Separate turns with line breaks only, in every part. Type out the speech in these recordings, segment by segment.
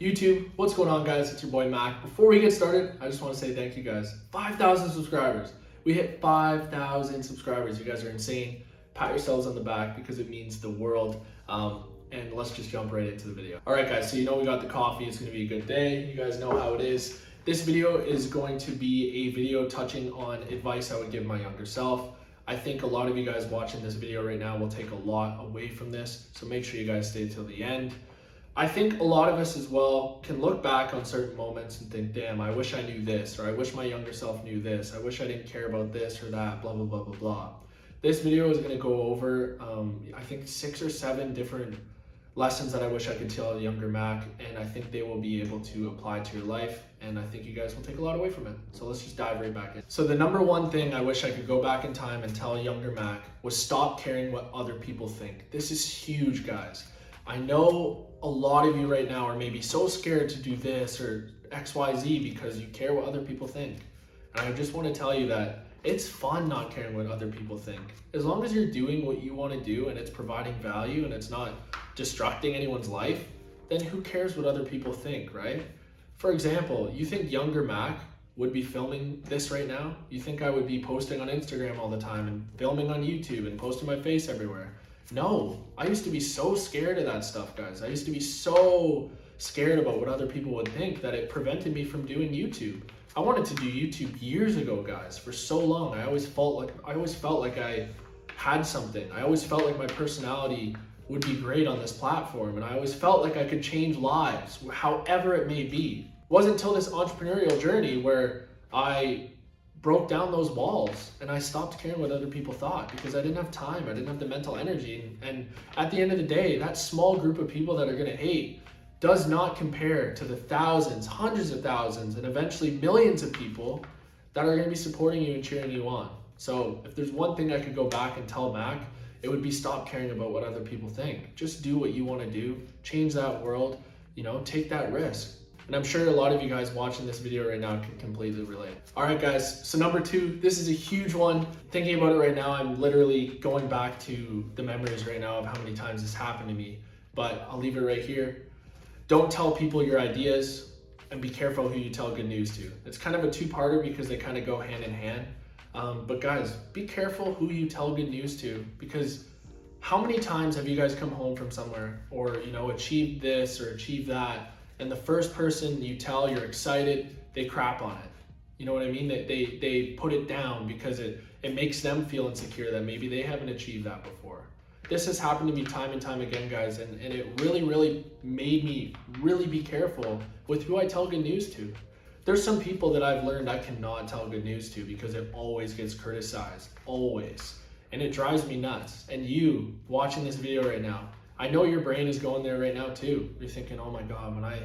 YouTube, what's going on, guys? It's your boy Mac. Before we get started, I just want to say thank you guys. 5,000 subscribers. We hit 5,000 subscribers. You guys are insane. Pat yourselves on the back because it means the world. And let's just jump right into the video. All right, guys, so you know we got the coffee. It's going to be a good day. You guys know how it is. This video is going to be a video touching on advice I would give my younger self. I think a lot of you guys watching this video right now will take a lot away from this, so make sure you guys stay till the end. I think a lot of us as well can look back on certain moments and think, damn, I wish I knew this, or I wish my younger self knew this. I wish I didn't care about this or that, blah, blah, blah, blah, blah. This video is gonna go over, I think 6 or 7 different lessons that I wish I could tell a younger Mac, and I think they will be able to apply to your life, and I think you guys will take a lot away from it. So let's just dive right back in. So the number one thing I wish I could go back in time and tell a younger Mac was stop caring what other people think. This is huge, guys. I know a lot of you right now are maybe so scared to do this or XYZ because you care what other people think. And I just want to tell you that it's fun not caring what other people think. As long as you're doing what you want to do and it's providing value and it's not destructing anyone's life, then who cares what other people think, right? For example, you think younger Mac would be filming this right now? You think I would be posting on Instagram all the time and filming on YouTube and posting my face everywhere? No, I used to be so scared of that stuff, guys. I used to be so scared about what other people would think that it prevented me from doing YouTube. I wanted to do YouTube years ago, guys, for so long. I always felt like I had something. I always felt like my personality would be great on this platform, and I always felt like I could change lives, however it may be. It wasn't until this entrepreneurial journey where I broke down those walls and I stopped caring what other people thought because I didn't have time. I didn't have the mental energy. And at the end of the day, that small group of people that are going to hate does not compare to the thousands, hundreds of thousands, and eventually millions of people that are going to be supporting you and cheering you on. So if there's one thing I could go back and tell Mac, it would be stop caring about what other people think. Just do what you want to do. Change that world, take that risk. And I'm sure a lot of you guys watching this video right now can completely relate. All right, guys, so number 2, this is a huge one. Thinking about it right now, I'm literally going back to the memories right now of how many times this happened to me, but I'll leave it right here. Don't tell people your ideas, and be careful who you tell good news to. It's kind of a two-parter because they kind of go hand in hand. But guys, be careful who you tell good news to, because how many times have you guys come home from somewhere or, achieved this or achieved that, and the first person you tell you're excited, they crap on it. You know what I mean? They put it down because it makes them feel insecure that maybe they haven't achieved that before. This has happened to me time and time again, guys, and it really made me really be careful with who I tell good news to. There's some people that I've learned I cannot tell good news to because it always gets criticized, always. And it drives me nuts. And you watching this video right now, I know your brain is going there right now too. You're thinking, oh my God, when I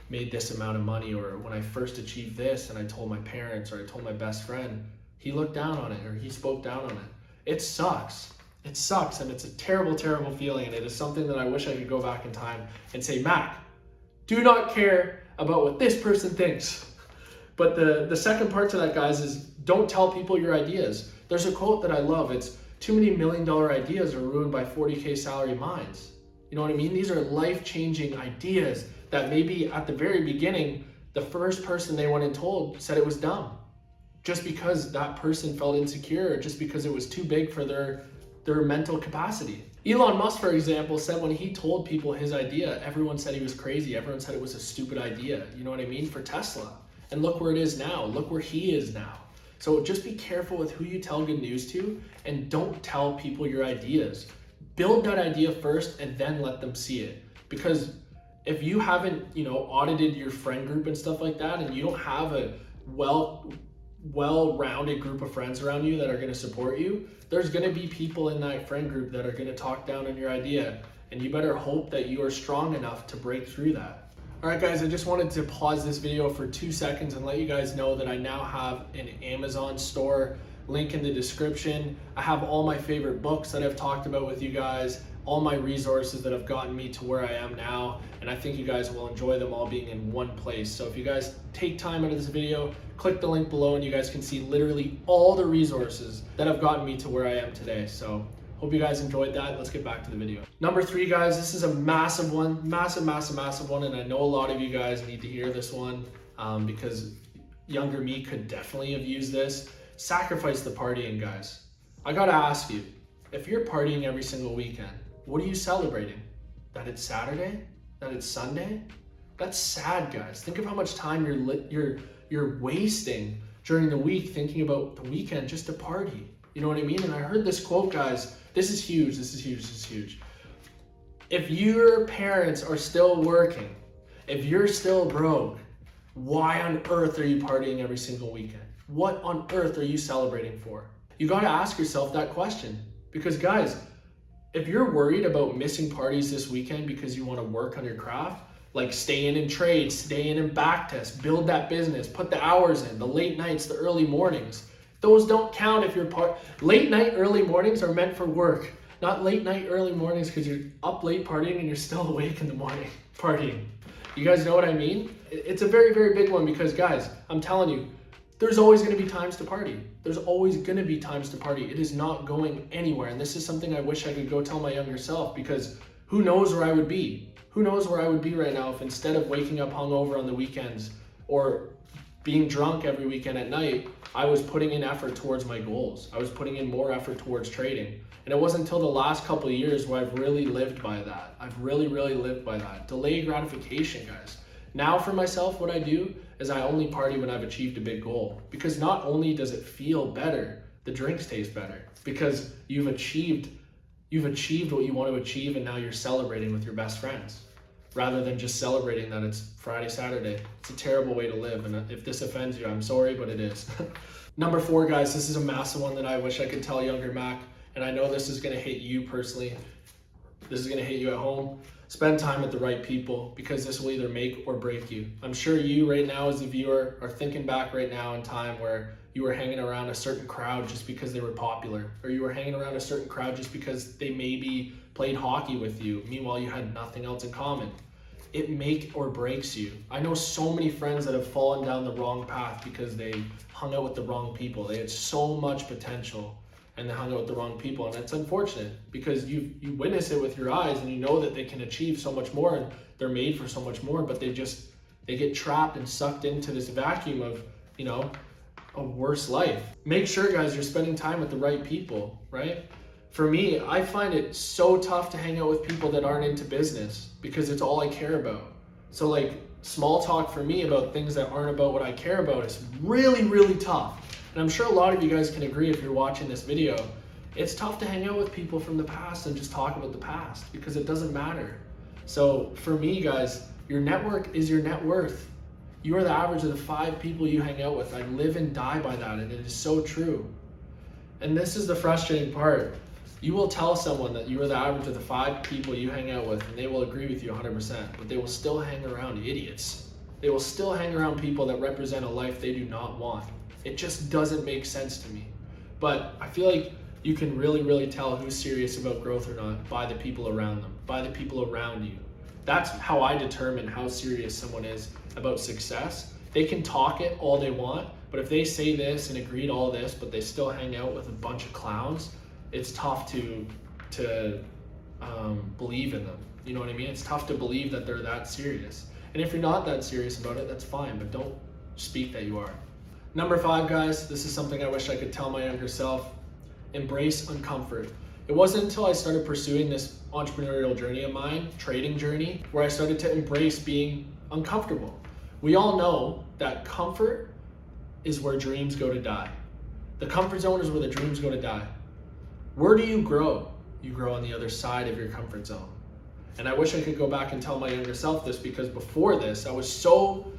made this amount of money, or when I first achieved this and I told my parents or I told my best friend, he looked down on it or he spoke down on it. It sucks. It sucks, and it's a terrible, terrible feeling, and it is something that I wish I could go back in time and say, Mac, do not care about what this person thinks. But the second part to that, guys, is don't tell people your ideas. There's a quote that I love. It's too many $1 million ideas are ruined by 40K salary minds. You know what I mean? These are life-changing ideas that maybe at the very beginning, the first person they went and told said it was dumb. Just because that person felt insecure, or just because it was too big for their mental capacity. Elon Musk, for example, said when he told people his idea, everyone said he was crazy. Everyone said it was a stupid idea. You know what I mean? For Tesla. And look where it is now. Look where he is now. So just be careful with who you tell good news to, and don't tell people your ideas. Build that idea first and then let them see it. Because if you haven't, audited your friend group and stuff like that, and you don't have a well-rounded group of friends around you that are going to support you, there's going to be people in that friend group that are going to talk down on your idea, and you better hope that you are strong enough to break through that. All right, guys, I just wanted to pause this video for 2 seconds and let you guys know that I now have an Amazon store, link in the description. I have all my favorite books that I've talked about with you guys, all my resources that have gotten me to where I am now, and I think you guys will enjoy them all being in one place. So if you guys take time out of this video, click the link below and you guys can see literally all the resources that have gotten me to where I am today. So Hope you guys enjoyed that. Let's get back to the video. Number 3, guys, this is a massive one, massive one. And I know a lot of you guys need to hear this one because younger me could definitely have used this. Sacrifice the partying, guys. I gotta ask you, if you're partying every single weekend, what are you celebrating? That it's Saturday? That it's Sunday? That's sad, guys. Think of how much time you're wasting during the week thinking about the weekend just to party. You know what I mean? And I heard this quote, guys. This is huge. If your parents are still working, if you're still broke, why on earth are you partying every single weekend? What on earth are you celebrating for? You got to ask yourself that question. Because guys, if you're worried about missing parties this weekend because you want to work on your craft, like stay in trade, stay in back test, build that business, put the hours in, the late nights, the early mornings, those don't count if you're late night, early mornings are meant for work, not late night, early mornings because you're up late partying and you're still awake in the morning partying. You guys know what I mean? It's a very, very big one because guys, I'm telling you, there's always going to be times to party. There's always going to be times to party. It is not going anywhere. And this is something I wish I could go tell my younger self because who knows where I would be? Who knows where I would be right now if instead of waking up hungover on the weekends or being drunk every weekend at night, I was putting in effort towards my goals. I was putting in more effort towards trading. And it wasn't until the last couple of years where I've really lived by that. I've really lived by that. Delayed gratification, guys. Now for myself, what I do is I only party when I've achieved a big goal. Because not only does it feel better, the drinks taste better. Because you've achieved what you want to achieve and now you're celebrating with your best friends. Rather than just celebrating that it's Friday, Saturday. It's a terrible way to live. And if this offends you, I'm sorry, but it is. Number 4, guys, this is a massive one that I wish I could tell younger Mac. And I know this is going to hit you personally. This is going to hit you at home. Spend time with the right people because this will either make or break you. I'm sure you right now as a viewer are thinking back right now in time where you were hanging around a certain crowd just because they were popular, or you were hanging around a certain crowd just because they maybe played hockey with you. Meanwhile, you had nothing else in common. It make or breaks you. I know so many friends that have fallen down the wrong path because they hung out with the wrong people. They had so much potential and they hung out with the wrong people. And it's unfortunate because you witness it with your eyes and you know that they can achieve so much more and they're made for so much more, but they get trapped and sucked into this vacuum of, you know, a worse life. Make sure, guys, you're spending time with the right people, right? For me, I find it so tough to hang out with people that aren't into business because it's all I care about. So like small talk for me about things that aren't about what I care about is really tough. And I'm sure a lot of you guys can agree if you're watching this video, it's tough to hang out with people from the past and just talk about the past because it doesn't matter. So for me, guys, your network is your net worth. You are the average of the 5 people you hang out with. I live and die by that, and it is so true. And this is the frustrating part. You will tell someone that you are the average of the 5 people you hang out with, and they will agree with you 100%, but they will still hang around idiots. They will still hang around people that represent a life they do not want. It just doesn't make sense to me. But I feel like you can really tell who's serious about growth or not by the people around them, by the people around you. That's how I determine how serious someone is about success. They can talk it all they want, but if they say this and agree to all this, but they still hang out with a bunch of clowns, it's tough to believe in them. You know what I mean? It's tough to believe that they're that serious. And if you're not that serious about it, that's fine, but don't speak that you are. Number 5, guys, this is something I wish I could tell my younger self. Embrace uncomfort. It wasn't until I started pursuing this entrepreneurial journey of mine, trading journey, where I started to embrace being uncomfortable. We all know that comfort is where dreams go to die. The comfort zone is where the dreams go to die. Where do you grow? You grow on the other side of your comfort zone. And I wish I could go back and tell my younger self this because before this, I was so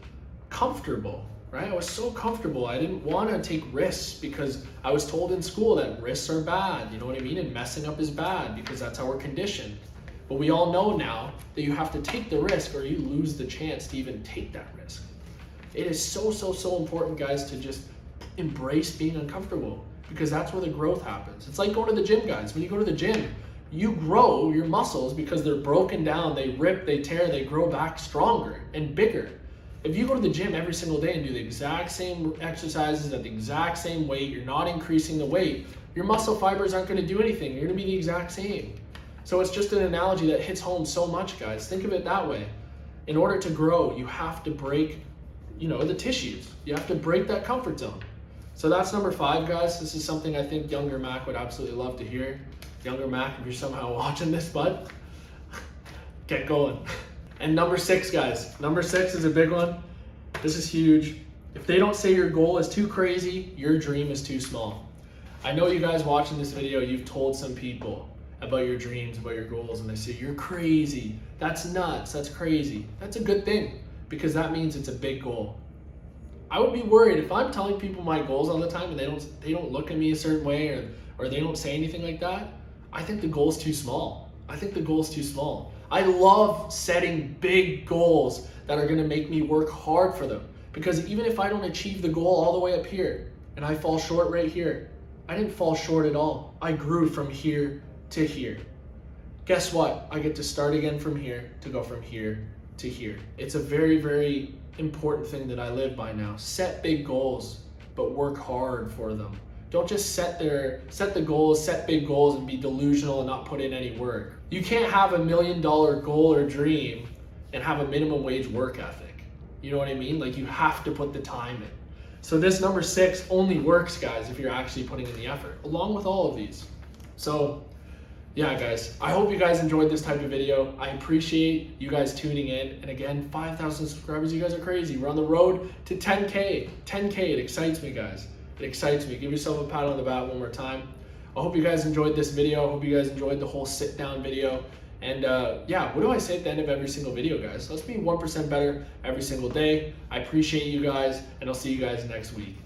comfortable, right? I was so comfortable. I didn't want to take risks because I was told in school that risks are bad, you know what I mean? And messing up is bad because that's how we're conditioned. But we all know now that you have to take the risk or you lose the chance to even take that risk. It is so important, guys, to just embrace being uncomfortable because that's where the growth happens. It's like going to the gym, guys. When you go to the gym, you grow your muscles because they're broken down, they rip, they tear, they grow back stronger and bigger. If you go to the gym every single day and do the exact same exercises at the exact same weight, you're not increasing the weight, your muscle fibers aren't going to do anything. You're going to be the exact same. So it's just an analogy that hits home so much, guys. Think of it that way. In order to grow, you have to break, the tissues. You have to break that comfort zone. So that's number 5, guys. This is something I think younger Mac would absolutely love to hear. Younger Mac, if you're somehow watching this, bud, get going. And number 6, guys. Number 6 is a big one. This is huge. If they don't say your goal is too crazy, your dream is too small. I know you guys watching this video, you've told some people about your dreams, about your goals, and they say, you're crazy. That's nuts. That's crazy. That's a good thing, because that means it's a big goal. I would be worried if I'm telling people my goals all the time and they don't look at me a certain way or they don't say anything like that. I think the goal's too small. I think the goal's too small. I love setting big goals that are gonna make me work hard for them. Because even if I don't achieve the goal all the way up here and I fall short right here, I didn't fall short at all. I grew from here to here. Guess what? I get to start again from here to go from here to here. It's a very, very important thing that I live by now. Set big goals, but work hard for them. Don't just set big goals and be delusional and not put in any work. You can't have $1 million goal or dream and have a minimum wage work ethic. You know what I mean? Like, you have to put the time in. So this number 6 only works, guys, if you're actually putting in the effort, along with all of these. So yeah, guys, I hope you guys enjoyed this type of video. I appreciate you guys tuning in. And again, 5,000 subscribers, you guys are crazy. We're on the road to 10K. 10K, it excites me, guys. It excites me. Give yourself a pat on the back one more time. I hope you guys enjoyed this video. I hope you guys enjoyed the whole sit down video. And yeah, what do I say at the end of every single video, guys? Let's be 1% better every single day. I appreciate you guys, and I'll see you guys next week.